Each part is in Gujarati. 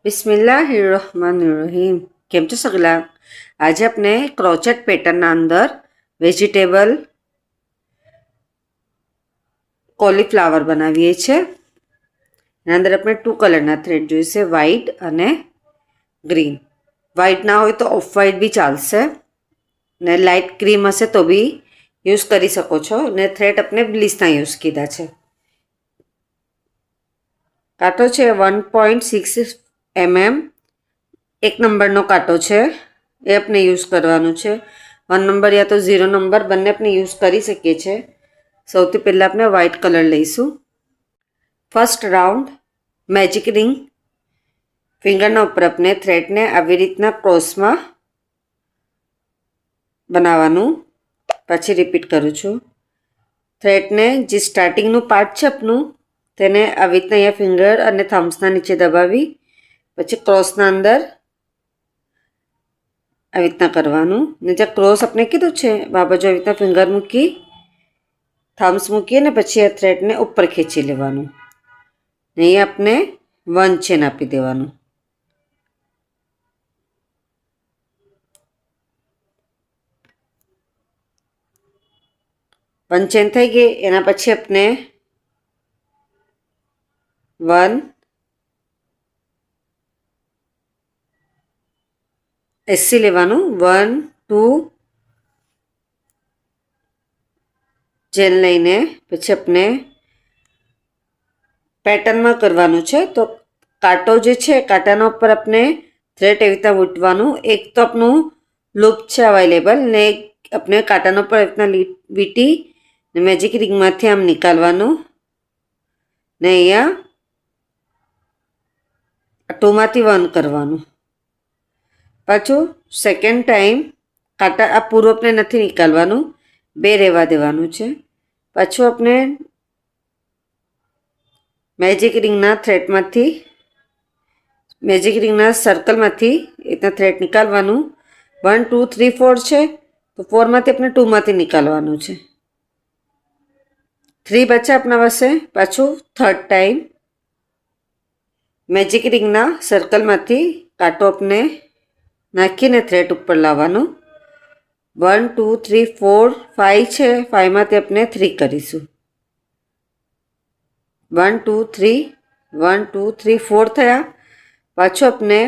બિસ્મિલ્લાહિર્રહમાનિર્રહીમ. કેમ છો સગલા? આજે આપણે ક્રોચેટ પેટર્નના અંદર વેજીટેબલ કોલીફ્લાવર બનાવીએ છીએ. એના અંદર આપણે 2 કલરના થ્રેડ જોઈશે, વ્હાઈટ અને ગ્રીન. વ્હાઈટ ના હોય તો ઓફ વ્હાઈટ બી ચાલશે, ને લાઇટ ક્રીમ હશે તો બી યુઝ કરી શકો છો. ને થ્રેડ આપણે બ્લીસના યુઝ કીધા છે. કાંટો છે 1.6 mm, 1 નંબરનો કાંટો છે, એ આપણે યુઝ કરવાનું છે. 1 નંબર યા તો 0 નંબર બંને આપણે યુઝ કરી શકીએ છીએ. સૌથી પહેલાં આપણે વ્હાઇટ કલર લઈશું. ફર્સ્ટ રાઉન્ડ મેજિક રિંગ ફિંગરના ઉપર આપણે થ્રેડને આવી રીતના ક્રોસમાં બનાવવાનું. પછી રિપીટ કરું છું. થ્રેડને જે સ્ટાર્ટિંગનું પાર્ટ છે આપણું તેને આવી રીતના અહીંયા ફિંગર અને થમ્સના નીચે દબાવી પછી ક્રોસના અંદર આવી રીતના કરવાનું. ને જે ક્રોસ આપણે કીધું છે આ બાજુ આવી રીતના ફિંગર મૂકી થમ્સ મૂકી અને પછી આ થ્રેડને ઉપર ખેંચી લેવાનું. ને અહીંયા આપણે 1 ચેન આપી દેવાનું. વન ચેન થઈ ગઈ. એના પછી આપણે 1 એસી લેવાનું. 1 2 ચેન લઈને પછી આપણે પેટર્નમાં કરવાનું છે. તો કાંટો જે છે કાંટાના ઉપર આપણે થ્રેડ એવી રીતના વીંટવાનું. એક તો આપણું લૂપ છે અવેલેબલ, ને એક આપણે કાંટાના ઉપર એવી રીતના વીંટી ને મેજિક રિંગમાંથી આમ નીકાળવાનું. ને અહીંયા 2 માંથી 1 કરવાનું. પાછું સેકન્ડ ટાઈમ કાંટા આ પૂરું આપણે નથી નીકાળવાનું, 2 રહેવા દેવાનું છે. પાછું આપણે મેજિક રિંગના થ્રેડમાંથી મેજિક રિંગના સર્કલમાંથી એટલા થ્રેડ નીકાળવાનું. 1 2 3 4 છે તો 4 માંથી આપણે 2 માંથી નીકાળવાનું છે. 3 બચ્ચા આપણા પાસે. પાછું થર્ડ ટાઈમ મેજિક રિંગના સર્કલમાંથી કાંટો આપણે નાખીને થ્રેડ ઉપર લાવવાનું. 1 2 3 4 5 છે, 5 માંથી આપણે 3 કરીશું. 1 2 3 1 2 3 4 થયા. પાછું આપણે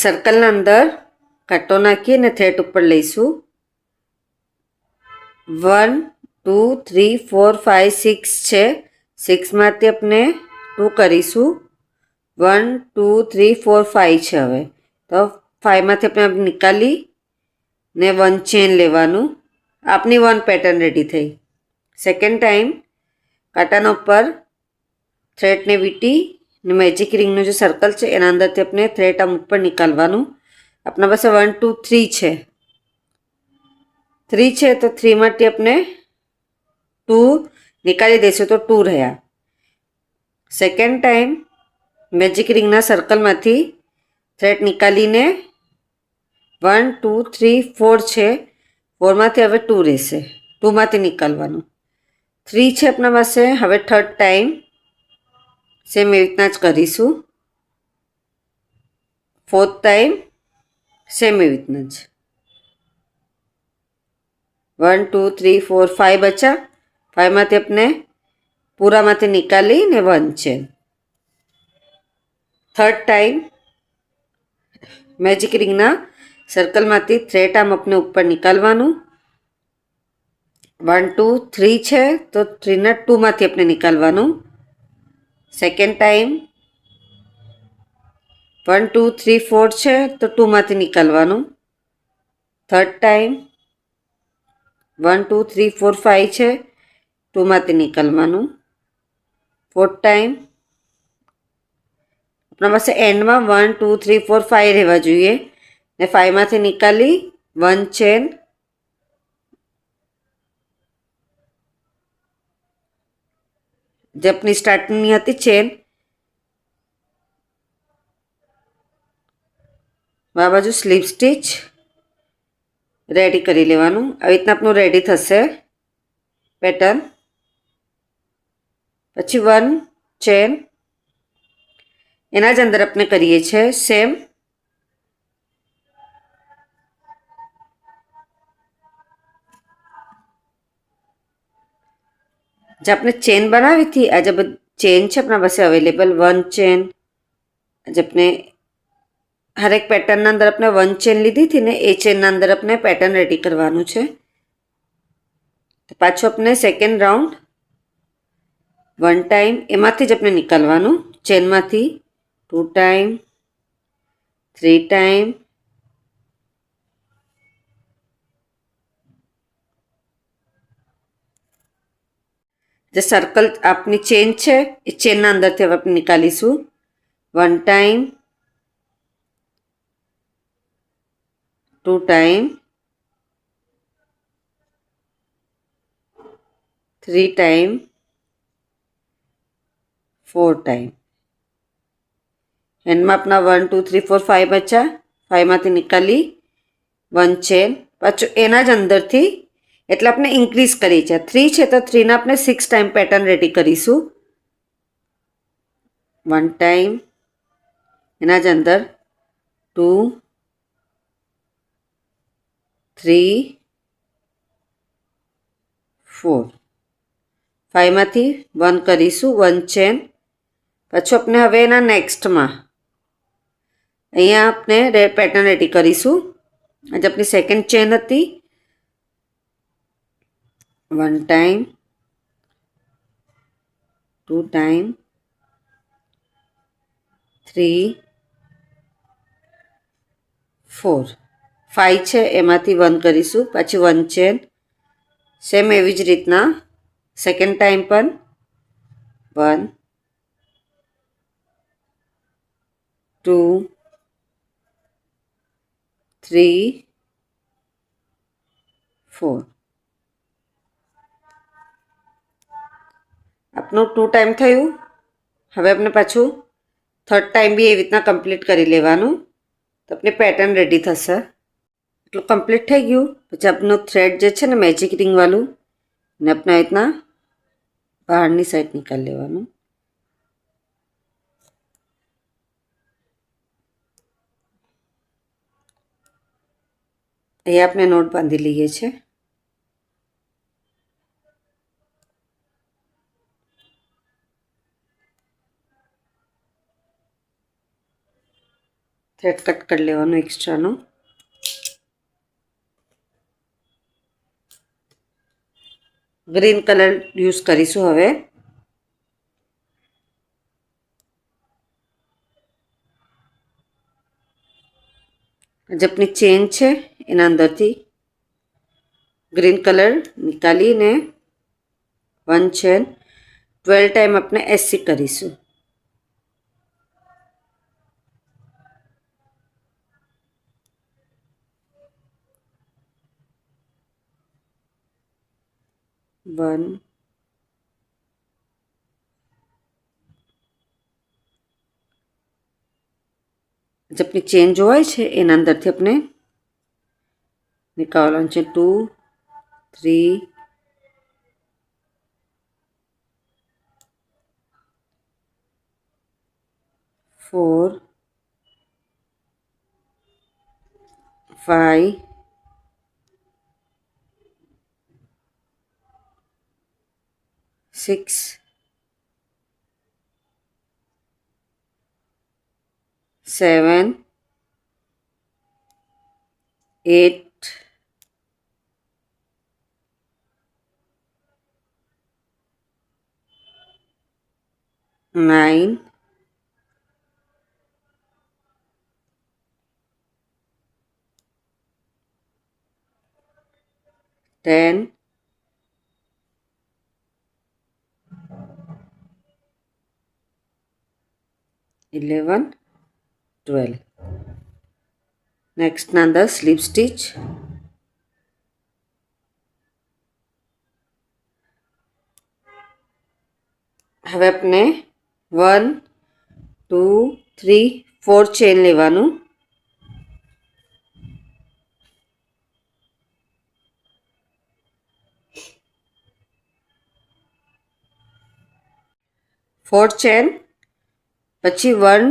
સર્કલના અંદર કાંટો નાખી અને થ્રેડ ઉપર લઈશું. 1 2 3 4 5 6 છે, 6 માંથી આપણે 2 કરીશું. 1 2 3 4 5 છે. હવે તો 5 માંથી આપણે નીકાળી ને 1 ચેન લેવાનું. આપની 1 પેટર્ન રેડી થઈ. સેકન્ડ ટાઈમ કાંટાના ઉપર થ્રેડને વીંટી ને મેજિક રિંગનું જે સર્કલ છે એના અંદરથી આપણે થ્રેડ આમ ઉપર નીકાળવાનું. આપણા પાસે 1 2 3 છે. 3 છે તો 3 માંથી આપણે 2 નીકાળી દઈશું તો 2 રહ્યા. સેકન્ડ ટાઈમ મેજિક રિંગના સર્કલમાંથી થ્રેડ નીકાળીને 1 2 3 4 છે, 4 માંથી હવે 2 રહેશે. 2 માંથી નીકાળવાનું. 3 છે આપણા પાસે. હવે થર્ડ ટાઈમ સેમ એવી રીતના જ કરીશું. ફોર્થ ટાઈમ સેમ એવી રીતના જ. 1 2 3 4 5 બચ્ચા. 5 માંથી આપણે પૂરામાંથી નીકાળી ને 1 છે. થર્ડ ટાઈમ મેજિક રિંગના સર્કલમાંથી થ્રેડ આમ આપણે ઉપર નીકાળવાનું. 1 2 3 છે તો 3 ના 2 માંથી આપણે નીકાળવાનું. સેકન્ડ ટાઈમ 1 2 3 4 છે તો 2 માંથી નીકાળવાનું. થર્ડ ટાઈમ 1 2 3 4 5 છે, 2 માંથી નીકાળવાનું. ફોર્થ ટાઈમ આપણા પાસે એન્ડમાં 1 2 3 4 5 રહેવા જોઈએ ને 5 માંથી નીકાળી 1 ચેન. જે આપણી સ્ટાર્ટિંગની હતી ચેન આ બાજુ સ્લીપ સ્ટીચ રેડી કરી લેવાનું. આવી રીતના આપણું રેડી થશે પેટર્ન. પછી 1 ચેન, એના જ અંદર આપણે કરીએ છીએ સેમ જે આપણે ચેન બનાવી હતી, આ જે ચેન છે આપણા પાસે અવેલેબલ 1 ચેન, આજે આપણે હર એક પેટર્નના અંદર આપણે 1 ચેન લીધી હતી ને, એ ચેનના અંદર આપણે પેટર્ન રેડી કરવાનું છે. તો પાછું આપણે સેકન્ડ રાઉન્ડ 1 ટાઈમ એમાંથી જ આપણે નીકળવાનું, ચેનમાંથી 2 ટાઈમ, 3 ટાઈમ, જે સર્કલ આપની ચેન છે એ ચેનના અંદરથી હવે આપણે નીકાળીશું. 1 ટાઈમ, 2 ટાઈમ, 3 ટાઈમ, 4 ટાઈમ. એન્ડમાં આપણા 1 2 3 4 5 બચ્યા, 5માંથી નીકાળી 1 ચેન, પાછું એના જ અંદરથી એટલે આપણે ઇન્ક્રીઝ કરી છે 3 છે તો 3ના આપણે 6 ટાઈમ પેટર્ન રેડી કરીશું. 1 ટાઈમ, એના જ અંદર 2 3 4, 5માંથી 1 કરીશું 1 ચેન, પાછું આપણે હવે એના નેક્સ્ટમાં અહીંયા આપણે પેટર્ન રેડી કરીશું. આજે આપણી સેકન્ડ ચેન હતી. 1 ટાઈમ, 2 ટાઈમ, 3 4, 5 છે એમાંથી 1 કરીશું, પછી 1 ચેન, સેમ એવી જ રીતના સેકન્ડ ટાઈમ પણ 1 2 3 4. આપનું 2 ટાઈમ થયું. હવે આપણે પાછું થર્ડ ટાઈમ બી એવી રીતના કમ્પ્લીટ કરી લેવાનું, તો આપણી પેટર્ન રેડી થશે. એટલું કમ્પ્લીટ થઈ ગયું. પછી આપણું થ્રેડ જે છે ને મેજિક રિંગવાળું, ને આપણે આ રીતના બહારની સાઈડ નીકાળી લેવાનું. અહીંયા આપણે નોટ બાંધી લઈએ છીએ. થ્રેડ કટ કરી લેવાનું એક્સ્ટ્રાનું. ગ્રીન કલર યુઝ કરીશું હવે. જે આપણી ચેન છે એના અંદરથી ગ્રીન કલર નીકાળીને 1 ચેન 12 ટાઈમ આપણે એસી કરીશું. વન જે આપણી ચેન જોવાય છે એના અંદરથી આપણે નીકાળવાનું છે 2 3 4 5 6 7 8 9 10 11 12. નેક્સ્ટના અંદર સ્લીપ સ્ટીચ. હવે આપણે 1 2 3 4 ચેન લેવાનું. फोर्थ चेन पछी 1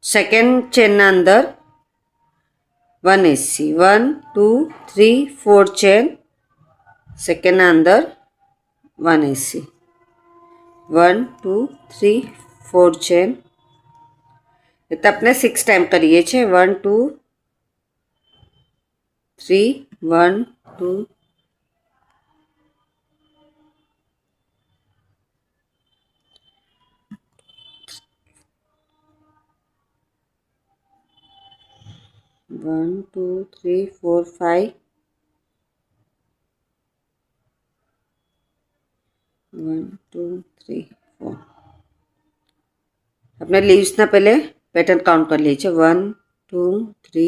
सेकंड चेन ना अंदर 180 1 2 3 4 चेन सेकंड ना अंदर 180 1 2 3 4 चेन तो अपने 6 टाइम करिए 1 2 3 1 2 1 2 3 4 5 1 2 3 4 अपने लीव्स ना पहले पेटर्न काउंट कर लीजिए 1 2 3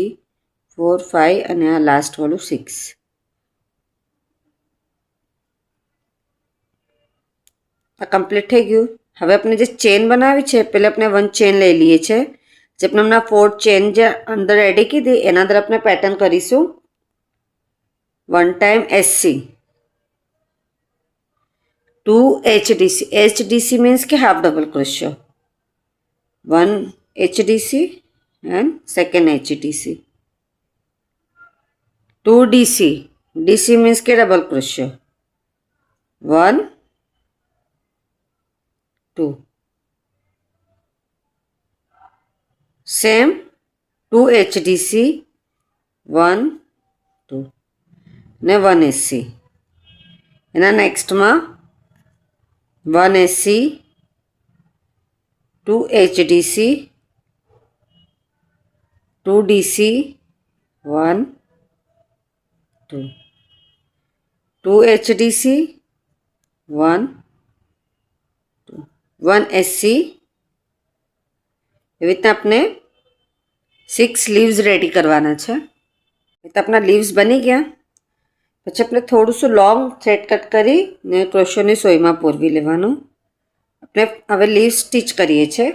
4 5 અને આ લાસ્ટ વાળું 6 આ કમ્પ્લીટ થઈ ગયું। હવે આપણે જે ચેન બનાવી છે પહેલે આપણે 1 ચેન લઈ લઈએ છે જે આપણે હમણાં 4 ચેન જે અંદર એડ કીધી એના અંદર આપણે પેટર્ન કરીશું 1 time SC 2 HDC HDC means કે half double ક્રોશિયો 1 HDC and second HDC 2 DC DC means के डबल क्रोशियो 1 2 सेम 2 HDC 1 2 ने 1 SC एना नेक्स्ट में 1 SC 2 HDC 2 DC 1 2 2 HDC 1 2 1 SC એવી રીતના આપણે 6 લીવ્સ રેડી કરવાના છે। એ તો આપણા લીવ્સ બની ગયા પછી આપણે થોડું શું લોંગ થ્રેડ કટ કરી ને ક્રોશિયોની સોયમાં પોરવી લેવાનું। આપણે હવે લીવ્સ સ્ટીચ કરીએ છીએ।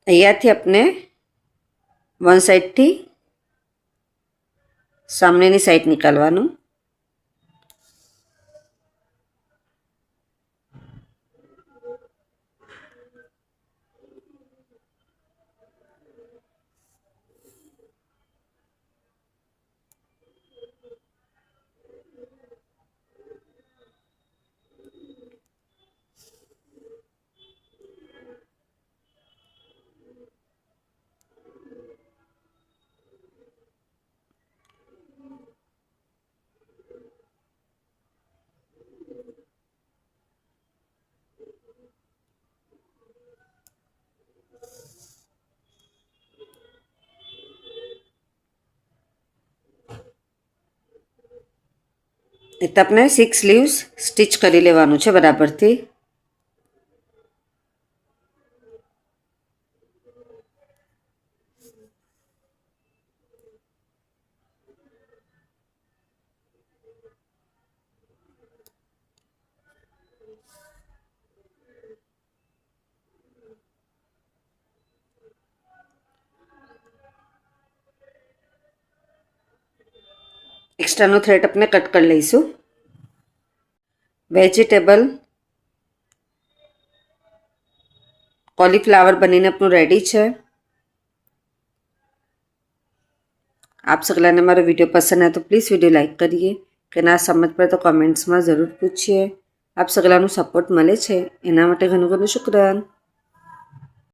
અહીંયાથી આપણે વન સાઈડથી સામેની સાઈડ નીકાળવાનું એ તો આપણે 6 લીવ્સ સ્ટીચ કરી લેવાનું છે બરાબરથી। एक्स्ट्राનો થ્રેડ આપણે કટ કરી લઈશું। વેજીટેબલ કોલીફ્લાવર બનીને આપણું રેડી છે। आप सगलाने मारो वीडियो पसंद है तो प्लीज़ वीडियो लाइक करिए कि ना समझ पड़े तो कमेंट्स में जरूर पूछिए। आप सगलानु सपोर्ट मळे छे एना माटे घणुं घणुं शुक्रिया।